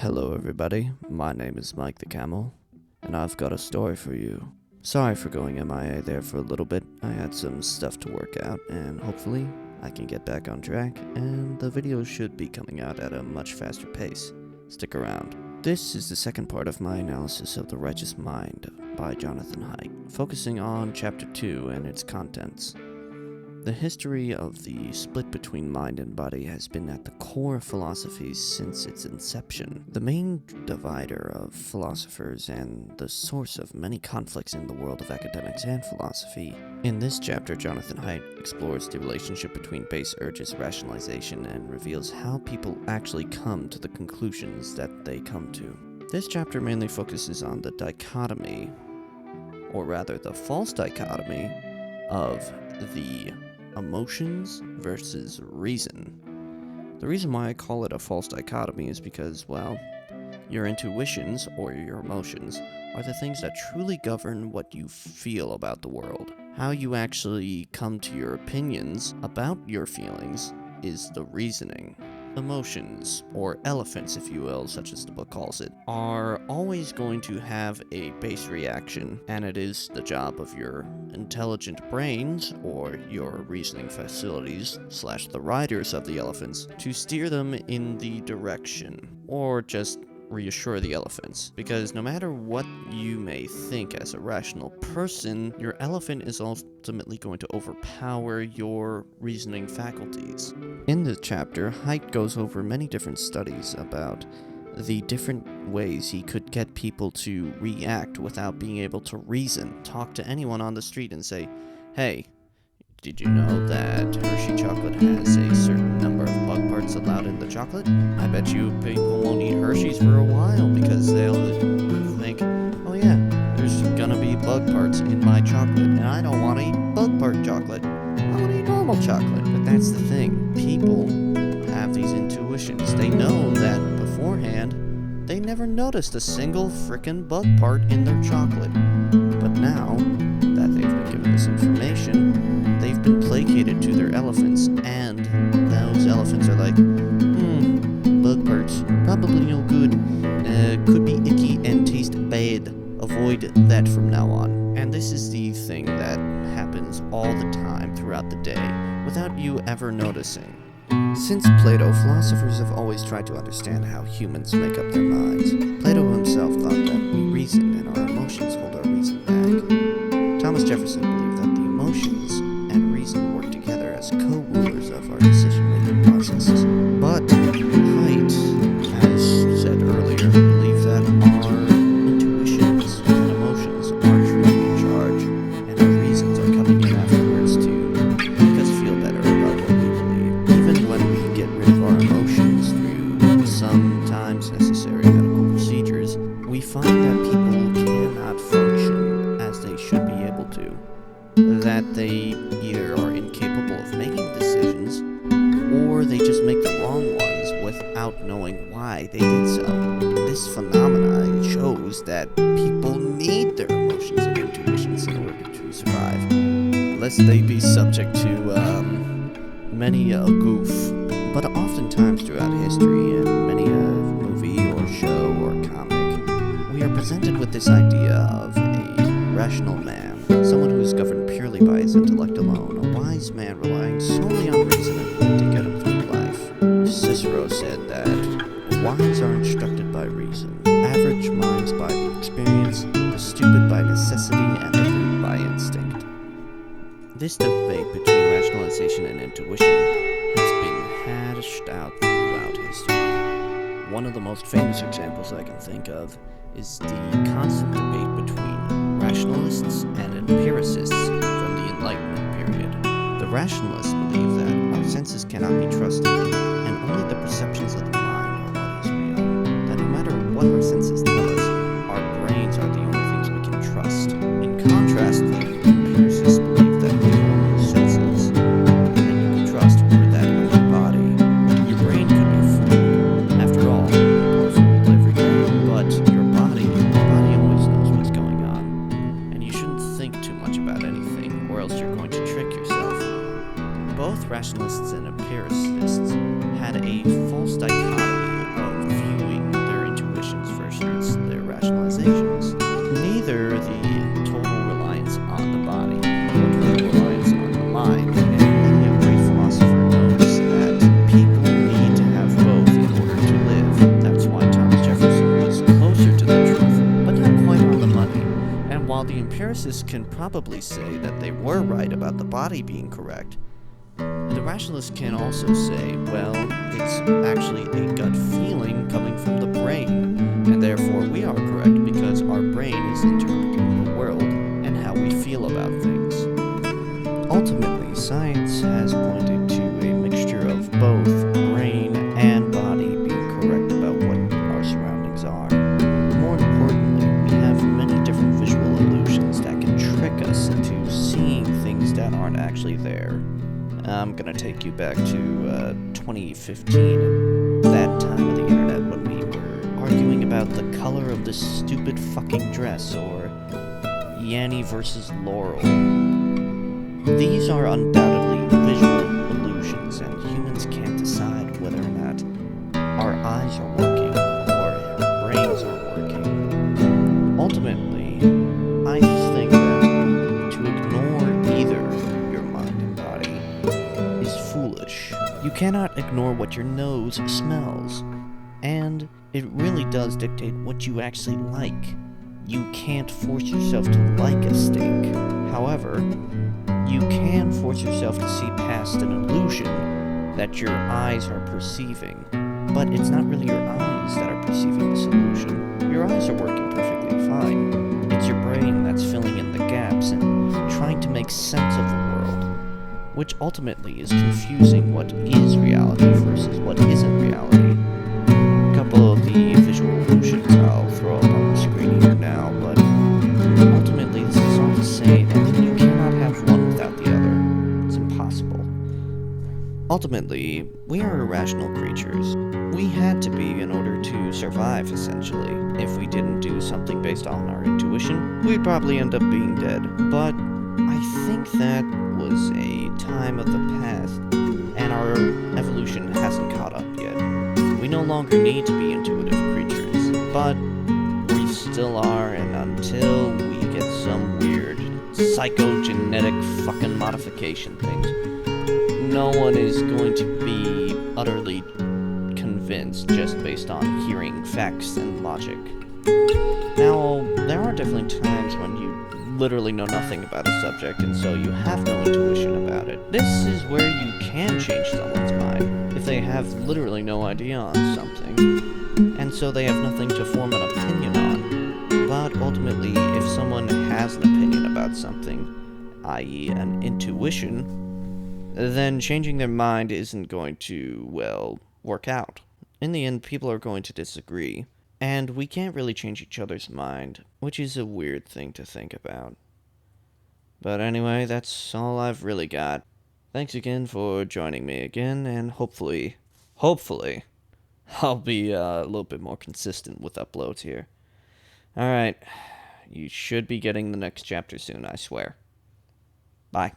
Hello everybody, my name is Mike the Camel, and I've got a story for you. Sorry for going MIA there for a little bit. I had some stuff to work out, and hopefully I can get back on track, and the video should be coming out at a much faster pace. Stick around. This is the second part of my analysis of The Righteous Mind by Jonathan Haidt, focusing on Chapter 2 and its contents. The history of the split between mind and body has been at the core of philosophy since its inception, the main divider of philosophers and the source of many conflicts in the world of academics and philosophy. In this chapter, Jonathan Haidt explores the relationship between base urges, rationalization, and reveals how people actually come to the conclusions that they come to. This chapter mainly focuses on the dichotomy, or rather the false dichotomy, of the emotions versus reason. The reason why I call it a false dichotomy is because, well, your intuitions, or your emotions, are the things that truly govern what you feel about the world. How you actually come to your opinions about your feelings is the reasoning. Emotions, or elephants if you will, such as the book calls it, are always going to have a base reaction, and it is the job of your intelligent brains, or your reasoning facilities, / the riders of the elephants, to steer them in the direction, or just reassure the elephants. Because no matter what you may think as a rational person, your elephant is ultimately going to overpower your reasoning faculties. In this chapter, Haidt goes over many different studies about the different ways he could get people to react without being able to reason. Talk to anyone on the street and say, hey, did you know that Hershey chocolate has a certain number of bug parts allowed in the chocolate? I bet you people won't eat Hershey's for a while because they'll think, oh yeah, there's gonna be bug parts in my chocolate, and I don't want to eat bug part chocolate. I want to eat normal chocolate. But that's the thing. People have these intuitions. They know that beforehand, they never noticed a single frickin' bug part in their chocolate. But now that they've been given this information, they've been placated to their elephants, and those elephants are like, bug parts, probably no good, could be icky and taste bad, avoid that from now on. And this is the thing that happens all the time throughout the day, without you ever noticing. Since Plato, philosophers have always tried to understand how humans make up their minds. Plato himself thought that we reason and our emotions hold our reason back. Thomas Jefferson believed that the emotions and reason work together as co-rulers of our decision-making processes. But Haidt, as said earlier, believes that our intuitions and emotions are truly in charge, and our reasons are coming in afterwards to make us feel better about what we believe. Even when we get rid of our emotions through sometimes necessary medical procedures, we find that people cannot function as they should be able to. That they either are incapable of making decisions, or they just make the wrong ones without knowing why they did so. This phenomenon shows that people need their emotions and intuitions in order to survive, lest they be subject to many a goof. But oftentimes throughout history, in many a movie or show or comic, we are presented with this idea of a rational man, someone who is governed purely by his intellect alone, a wise man relying solely on reason and wit to get him through life. Cicero said that the wise are instructed by reason, average minds by the experience, the stupid by necessity, and the brute by instinct. This debate between rationalization and intuition has been hashed out throughout history. One of the most famous examples I can think of is the constant debate between rationalists and empiricists from the Enlightenment period. The rationalists believe that our senses cannot be trusted, and only the perceptions of the mind are what is real. That no matter what our senses tell us, our brains are the only things we can trust. In contrast, the empiricists believe that the only senses that you can trust are that of your body. Your brain could be fooled. After all, people are fooled every day, but your body always knows what's going on. And you shouldn't think too much about anything, or else you're going to trick yourself. Both rationalists and empiricists had a false dichotomy of viewing their intuition rationalists can probably say that they were right about the body being correct. The rationalists can also say, well, it's actually a gut feeling coming from the brain, and therefore we are correct because our brain is interpreting the world and how we feel about things. Ultimately, science has pointed to a mixture of both brain and body being correct about what our surroundings are. More importantly, we have many different visual illusions that can trick us into seeing things that aren't actually there. I'm gonna take you back to 2015, that time of the internet when we were arguing about the color of this stupid fucking dress, or Yanny versus Laurel. These are undoubtedly visual illusions, and humans can't decide whether or not our eyes are working or our brains are working. Ultimately, I think that to ignore either your mind and body is foolish. You cannot ignore what your nose smells, and it really does dictate what you actually like. You can't force yourself to like a steak. However, you can force yourself to see past an illusion that your eyes are perceiving. But it's not really your eyes that are perceiving this illusion. Your eyes are working perfectly fine. It's your brain that's filling in the gaps and trying to make sense of the world, which ultimately is confusing what is reality versus what isn't reality. A couple of the visual illusions I'll throw up on the screen here now, but ultimately this is all to say that you cannot have one without the other. It's impossible. Ultimately, we are irrational creatures. We had to be in order to survive, essentially. If we didn't do something based on our intuition, we'd probably end up being dead. But I think that was a time of the past, and our evolution hasn't caught up yet. We no longer need to be intuitive creatures, but we still are, and until we get some weird psychogenetic fucking modification things, no one is going to be utterly convinced just based on hearing facts and logic. Now, there are definitely times when you literally know nothing about a subject, and so you have no intuition about it. This is where you can change someone's mind if they have literally no idea on something, and so they have nothing to form an opinion on. But ultimately, if someone has an opinion about something, i.e. an intuition, then changing their mind isn't going to, well, work out. In the end, people are going to disagree. And we can't really change each other's mind, which is a weird thing to think about. But anyway, that's all I've really got. Thanks again for joining me again, and hopefully, I'll be a little bit more consistent with uploads here. Alright, you should be getting the next chapter soon, I swear. Bye.